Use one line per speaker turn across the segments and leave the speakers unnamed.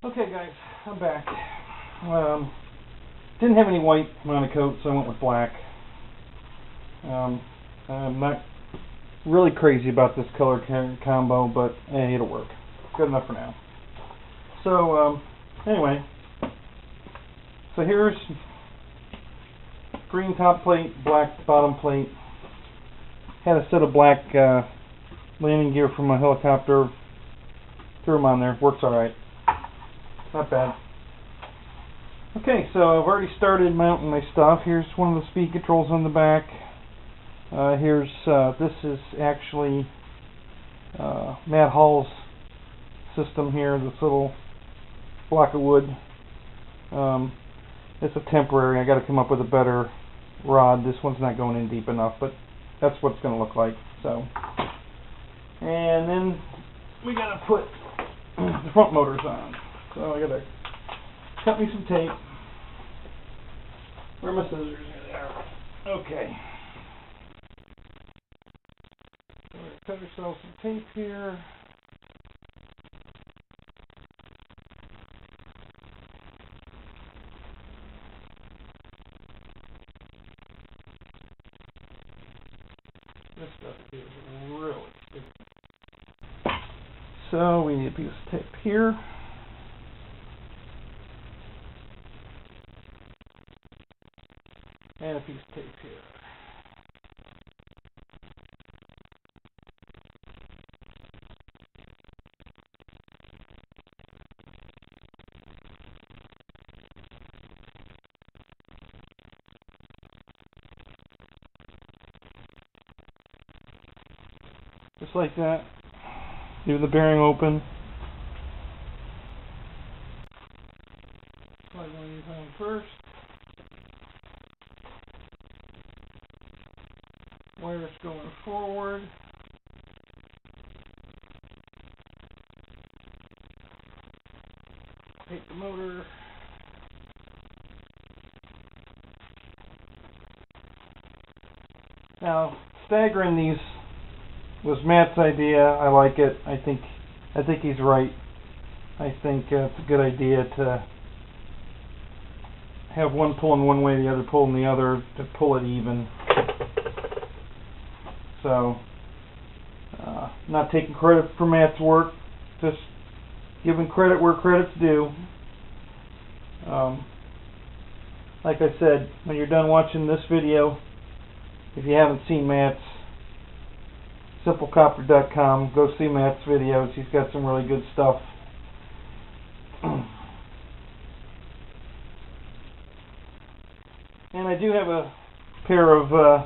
Okay guys, I'm back. Didn't have any white monocoat, so I went with black. I'm not really crazy about this color combo, but hey, it'll work. Good enough for now. So, anyway. So here's green top plate, black bottom plate. Had a set of black landing gear from my helicopter. Threw them on there. Works alright. Not bad. Okay, so I've already started mounting my stuff. Here's one of the speed controls on the back. This is actually Matt Hall's system here, this little block of wood. It's a temporary. I got to come up with a better rod. This one's not going in deep enough, but that's what it's going to look like. So, and then we got to put the front motors on. So I got to cut me some tape. Where are my scissors? Here they are. Okay. So we're going to cut ourselves some tape here. This stuff is really big. So we need a piece of tape here. And a piece of tape here. Just like that. Leave the bearing open. Plug one of these on first. Wires going forward. Take the motor. Now, staggering these was Matt's idea. I like it. I think he's right. I think it's a good idea to have one pulling one way, the other pulling the other, to pull it even. So, not taking credit for Matt's work, just giving credit where credit's due. Like I said, when you're done watching this video, if you haven't seen Matt's, simplecopter.com, go see Matt's videos. He's got some really good stuff. And I do have a pair of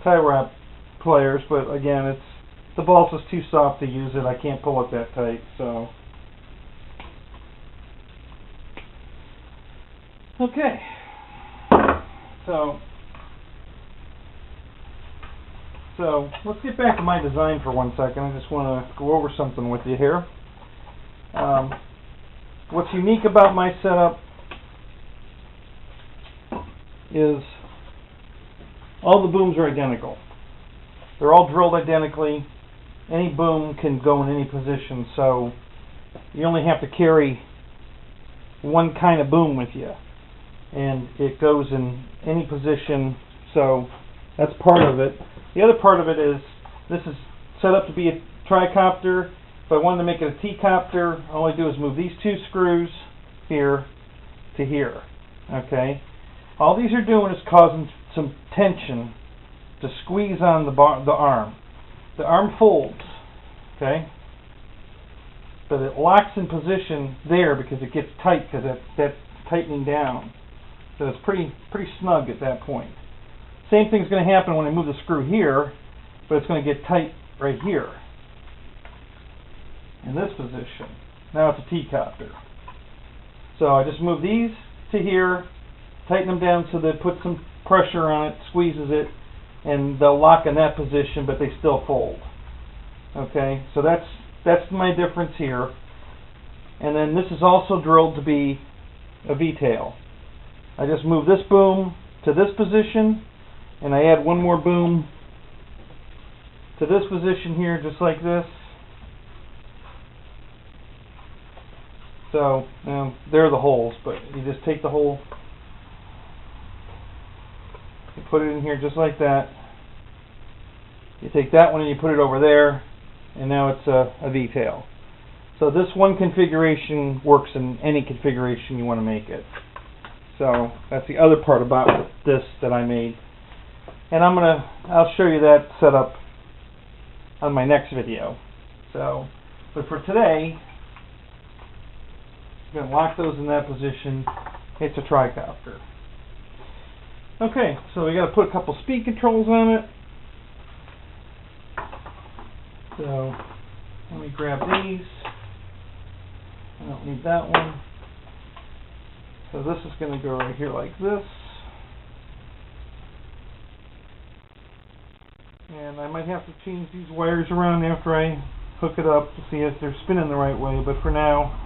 tie wrap pliers, but again, the balsa's too soft to use it. I can't pull it that tight, so. Okay. So let's get back to my design for 1 second. I just want to go over something with you here. What's unique about my setup is all the booms are identical. They're all drilled identically. Any boom can go in any position, so you only have to carry one kind of boom with you, and it goes in any position. So that's part of it. The other part of it is this is set up to be a Tri-Copter. If I wanted to make it a T-Copter, all I do is move these two screws here to here. Okay. All these are doing is causing some tension to squeeze on the arm. The arm folds, okay, but it locks in position there because it gets tight because that's tightening down. So it's pretty snug at that point. Same thing's going to happen when I move the screw here, but it's going to get tight right here in this position. Now it's a T-Copter. So I just move these to here, tighten them down so that it puts some pressure on it, squeezes it, and they'll lock in that position, but they still fold. Okay, so that's my difference here. And then this is also drilled to be a V-tail. I just move this boom to this position, and I add one more boom to this position here, just like this. So now there are the holes, but you just take the hole, you put it in here just like that. You take that one and you put it over there, and now it's a V-tail. So this one configuration works in any configuration you want to make it. So that's the other part about this that I made. And I'll show you that setup on my next video. So, but for today, I'm going to lock those in that position. It's a Tri-Copter. Okay, so we got to put a couple speed controls on it. So let me grab these. I don't need that one. So this is going to go right here like this. And I might have to change these wires around after I hook it up to see if they're spinning the right way. But for now,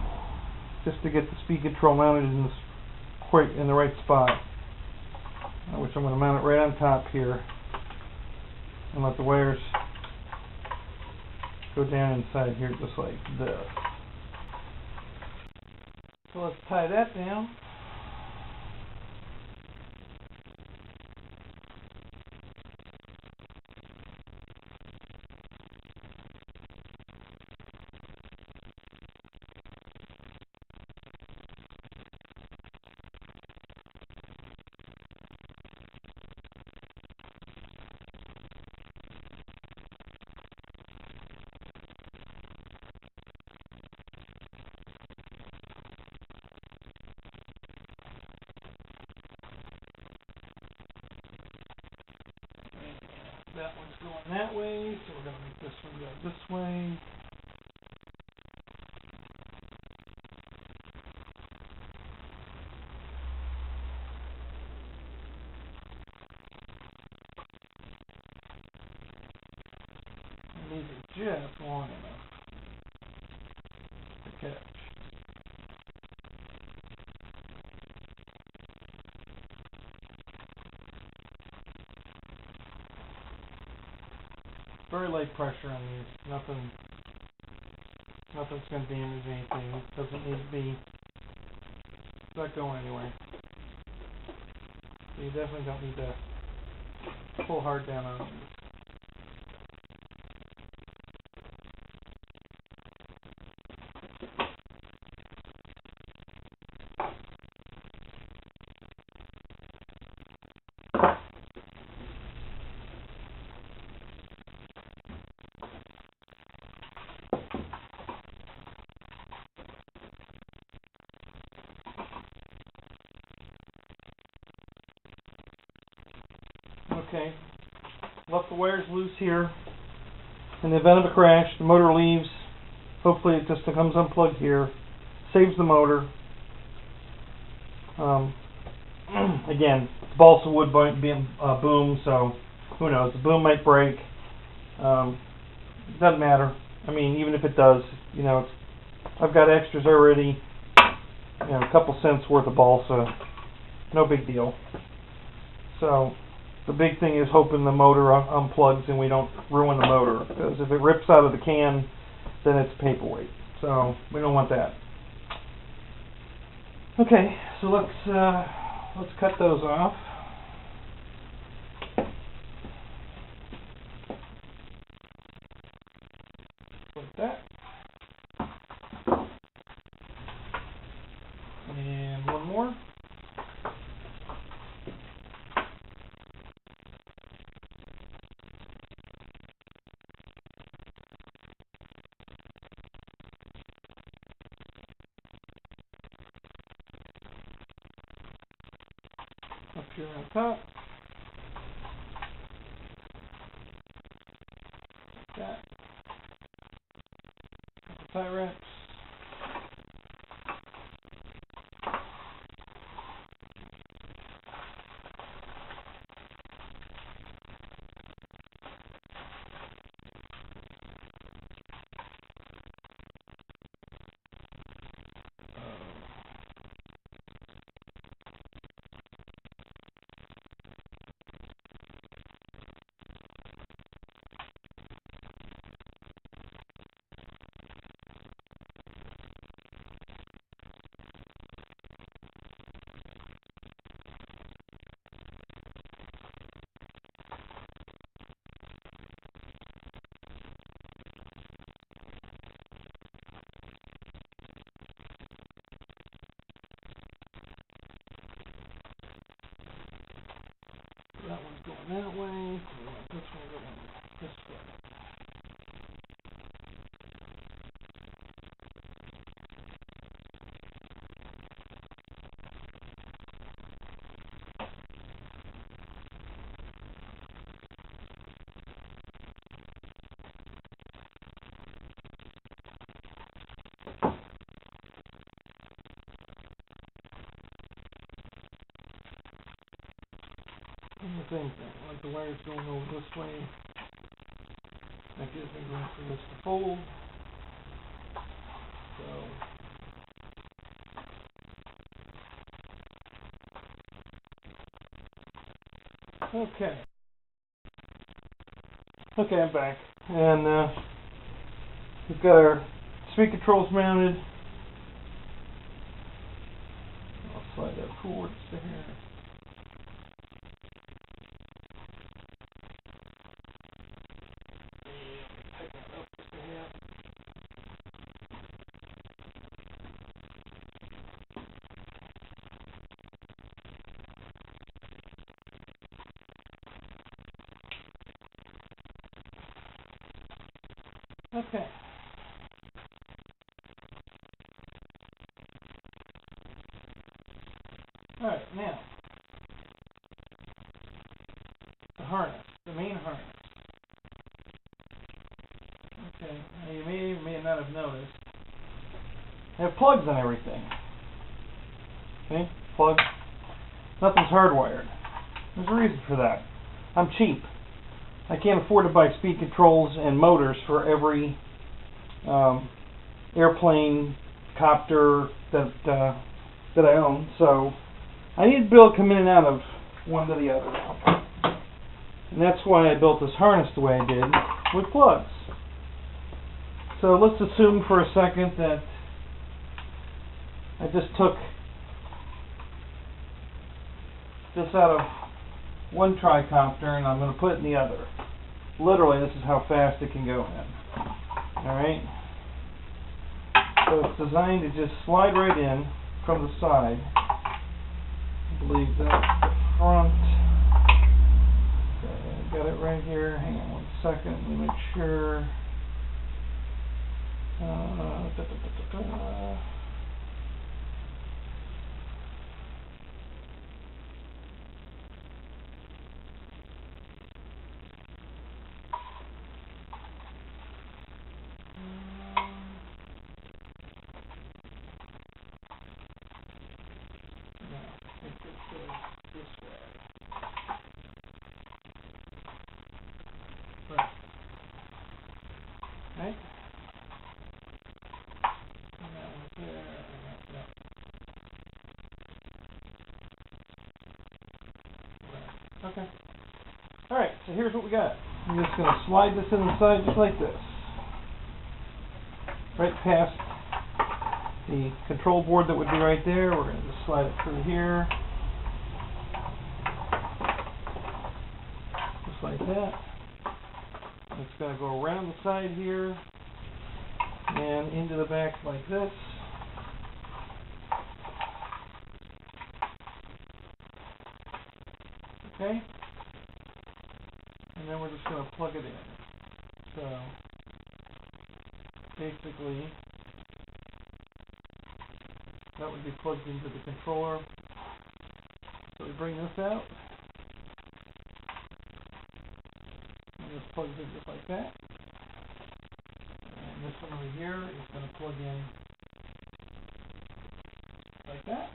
just to get the speed control mounted in the right spot, which I'm going to mount it right on top here and let the wires go down inside here just like this. So let's tie that down. That one's going that way, so we're going to make this one go this way. And these are just long enough to catch. Very light pressure on these. Nothing's going to damage anything. It doesn't need to be. It's not going anywhere. So you definitely don't need to pull hard down on these. Okay, left the wires loose here. In the event of a crash, the motor leaves. Hopefully it just comes unplugged here. Saves the motor. Again, it's balsa wood boom, so who knows? The boom might break. It doesn't matter. I mean, even if it does, you know, I've got extras already. You know, a couple cents worth of balsa. No big deal. So the big thing is hoping the motor unplugs and we don't ruin the motor, because if it rips out of the can, then it's paperweight. So we don't want that. Okay, so let's cut those off. Like that. And one more. Up here on top. Like that. Tie wraps. going that way. We want this one going this way. The same thing, like the wires going over this way. That gives me room for this to fold. So, okay. Okay, I'm back. And we've got our speed controls mounted. I'll slide that forward to here. Okay. Alright, now, the harness, the main harness. Okay, now you may or may not have noticed, I have plugs on everything. Okay, plugs. Nothing's hardwired. There's a reason for that. I'm cheap. I can't afford to buy speed controls and motors for every airplane, copter that I own. So I need to be able to come in and out of one to the other. And that's why I built this harness the way I did, with plugs. So let's assume for a second that I just took this out of one Tri-Copter and I'm going to put it in the other. Literally, this is how fast it can go in. Alright? So it's designed to just slide right in from the side. I believe that's the front. Okay, got it right here. Hang on 1 second. Let me make sure. Right? And that one's there, and that. Right. Okay. Alright, so here's what we got. I'm just going to slide this in the side just like this. Right past the control board that would be right there. We're going to just slide it through here. Just like that. It's going to go around the side here and into the back like this. Okay? And then we're just going to plug it in. So, basically, that would be plugged into the controller. So we bring this out. This plugs in just like that. And this one over here is going to plug in like that.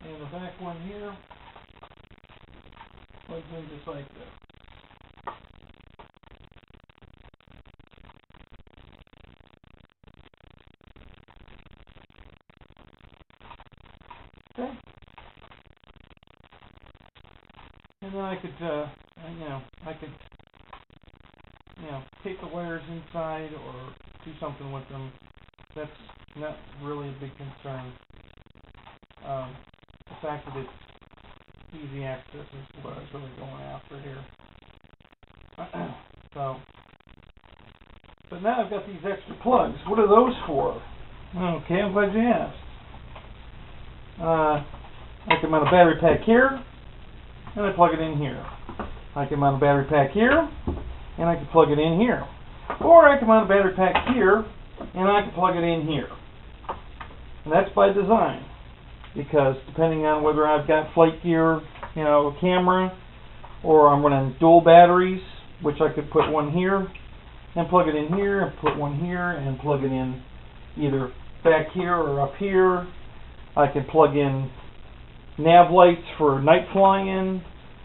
And the back one here plugs in just like this. Okay. And then I could, take the wires inside or do something with them. That's not really a big concern. The fact that it's easy access is what I was really going after here. So, but now I've got these extra plugs. What are those for? Okay, I'm glad you asked. I can mount a battery pack here, and I plug it in here. I can mount a battery pack here, and I can plug it in here. Or I can mount a battery pack here, and I can plug it in here. And that's by design, because depending on whether I've got flight gear, you know, a camera, or I'm running dual batteries, which I could put one here, and plug it in here, and put one here, and plug it in either back here or up here. I can plug in nav lights for night flying,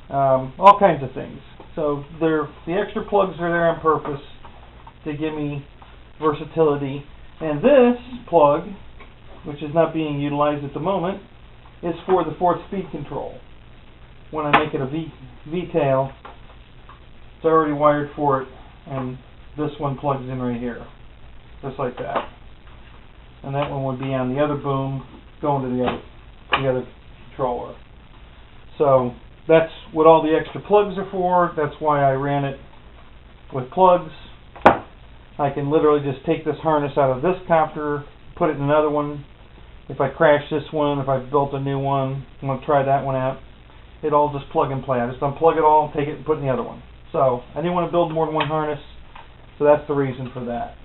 all kinds of things. So the extra plugs are there on purpose to give me versatility. And this plug, which is not being utilized at the moment, is for the fourth speed control. When I make it a V-tail, it's already wired for it, and this one plugs in right here, just like that. And that one would be on the other boom, going to the other controller. So that's what all the extra plugs are for. That's why I ran it with plugs. I can literally just take this harness out of this copter, put it in another one. If I crash this one, if I've built a new one, I'm going to try that one out. It all just plug and play. I just unplug it all, take it and put it in the other one. So I didn't want to build more than one harness, so that's the reason for that.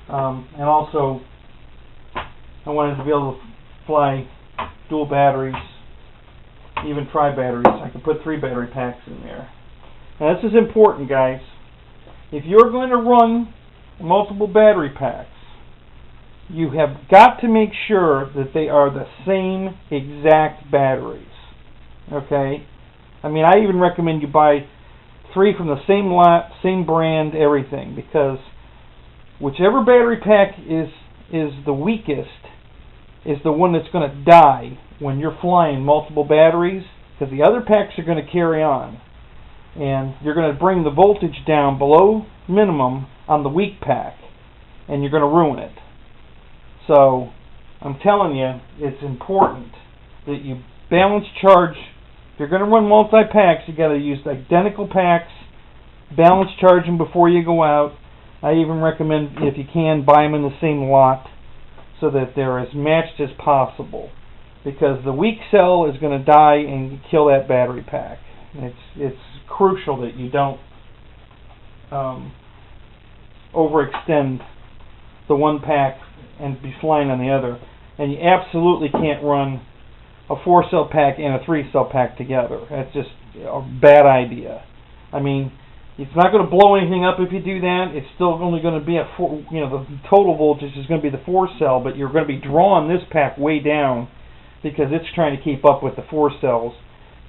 And also, I wanted to be able to fly dual batteries, even tri-batteries. I could put 3 battery packs in there. Now this is important, guys. If you're going to run multiple battery packs, you have got to make sure that they are the same exact batteries. Okay? I mean, I even recommend you buy 3 from the same lot, same brand, everything, because whichever battery pack is the weakest is the one that's going to die when you're flying multiple batteries, because the other packs are going to carry on. And you're going to bring the voltage down below minimum on the weak pack, and you're going to ruin it. So I'm telling you, it's important that you balance charge. If you're going to run multi-packs, you got to use identical packs, balance charge them before you go out. I even recommend, if you can, buy them in the same lot so that they're as matched as possible, because the weak cell is going to die and kill that battery pack. It's crucial that you don't overextend the one pack and be flying on the other. And you absolutely can't run a 4-cell pack and a 3-cell pack together. That's just a bad idea. I mean, it's not going to blow anything up if you do that. It's still only going to be at 4, you know, the total voltage is going to be the 4-cell, but you're going to be drawing this pack way down because it's trying to keep up with the 4 cells.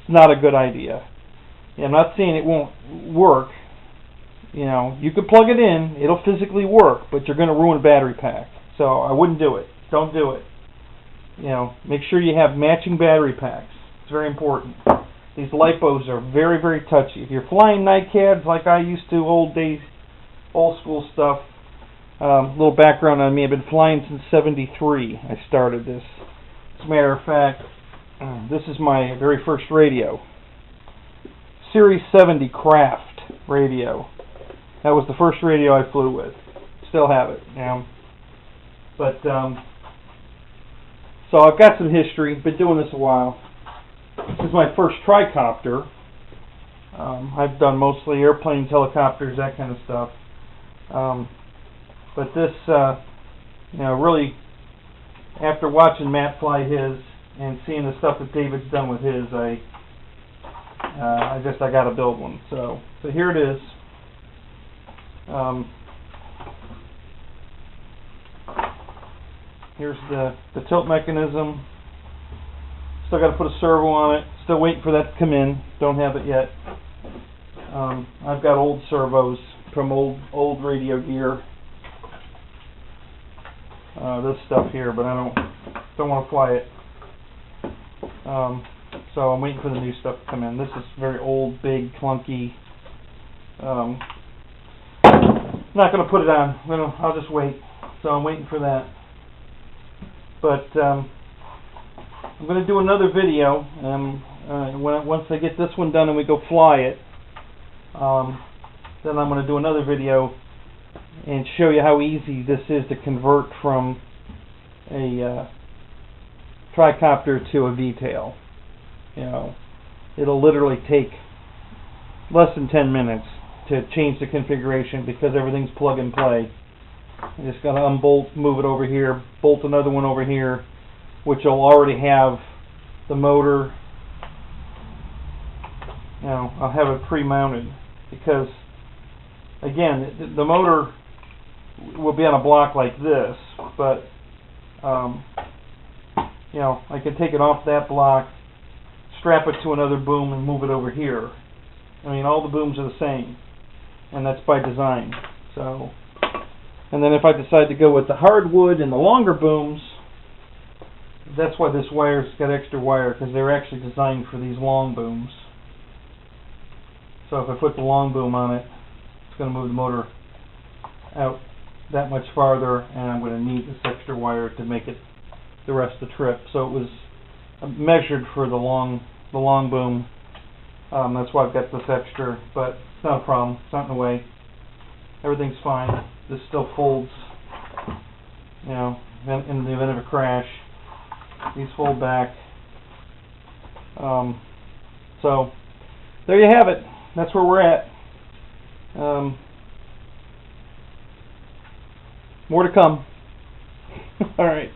It's not a good idea. I'm not saying it won't work. You know, you could plug it in, it'll physically work, but you're going to ruin a battery pack. So I wouldn't do it. Don't do it. You know, make sure you have matching battery packs. It's very important. These lipos are very, very touchy. If you're flying NICADs like I used to, old school stuff, little background on me, I've been flying since '73. I started this. As a matter of fact, this is my very first radio. Series 70 Craft radio. That was the first radio I flew with. Still have it now. But so I've got some history. Been doing this a while. This is my first Tri-Copter. I've done mostly airplanes, helicopters, that kind of stuff. But this, you know, really, after watching Matt fly his and seeing the stuff that David's done with his, I got to build one. So here it is. Here's the tilt mechanism. Still got to put a servo on it. Still waiting for that to come in. Don't have it yet. I've got old servos from old radio gear. This stuff here, but I don't want to fly it. So I'm waiting for the new stuff to come in. This is very old, big, clunky. Not going to put it on. I'll just wait. So I'm waiting for that. But I'm going to do another video. Once I get this one done and we go fly it, then I'm going to do another video and show you how easy this is to convert from a Tri-Copter to a V-tail. You know, it'll literally take less than 10 minutes to change the configuration because everything's plug and play. You just gotta unbolt, move it over here, bolt another one over here, which will already have the motor. You know, I'll have it pre-mounted because, again, the motor will be on a block like this, but you know, I can take it off that block, strap it to another boom, and move it over here. I mean, all the booms are the same, and that's by design. So, and then if I decide to go with the hardwood and the longer booms, that's why this wire's got extra wire, because they're actually designed for these long booms. So if I put the long boom on it, it's going to move the motor out that much farther, and I'm going to need this extra wire to make it the rest of the trip. So it was measured for the long boom. That's why I've got this extra, but it's not a problem. It's not in the way. Everything's fine. This still folds, you know, in the event of a crash. These fold back. So there you have it. That's where we're at. More to come. All right.